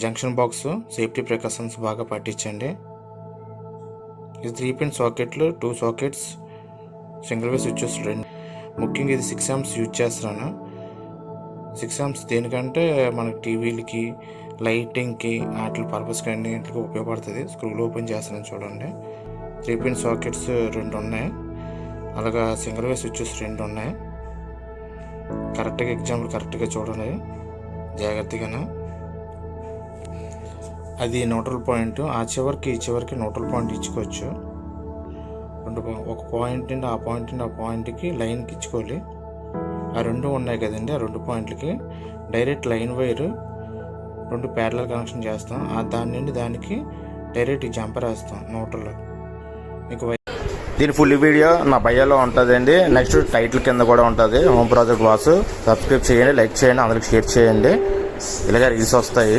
Junction box safety precautions బాగా పాటించండి. ఇది 3 పిన్ సాకెట్లు, 2 సాకెట్స్, సింగిల్ వే స్విచ్చెస్ 2. ముఖ్యంగా ఇది 6 amps యూజ్ చేస్తున్నాను. 6 amps దేనికంటే మనకి టీవీలకి, లైటింగ్కి, వాటి పర్పస్కి అన్నింటికి ఉపయోగపడుతుంది. స్క్రూలు ఓపెన్ చేస్తున్నాను చూడండి. 3 పిన్ సాకెట్స్ 2 ఉన్నాయి, అలాగా సింగిల్ వే స్విచ్చెస్ 2 ఉన్నాయి. కరెక్ట్గా ఎగ్జాంపుల్ కరెక్ట్గా చూడండి జాగ్రత్తగా. అది న్యూట్రల్ పాయింట్. ఆ చివరికి ఈ చివరికి న్యూట్రల్ పాయింట్ ఇచ్చుకోవచ్చు. ఒక పాయింట్ నుండి ఆ పాయింట్ నుండి ఆ పాయింట్కి లైన్కి ఇచ్చుకోవాలి. ఆ 2 ఉన్నాయి కదండి, ఆ 2 పాయింట్లకి direct line wire 2 parallel connection చేస్తాం. దాని నుండి దానికి డైరెక్ట్ జంపర్ వేస్తాం న్యూట్రల్. మీకు దీని ఫుల్ వీడియో నా బయోలో ఉంటుందండి. నెక్స్ట్ టైటిల్ కింద కూడా ఉంటుంది. Home project Vasu. సబ్స్క్రైబ్ చేయండి, లైక్ చేయండి, అందరికి షేర్ చేయండి. ఇలాగే రీల్స్ వస్తాయి.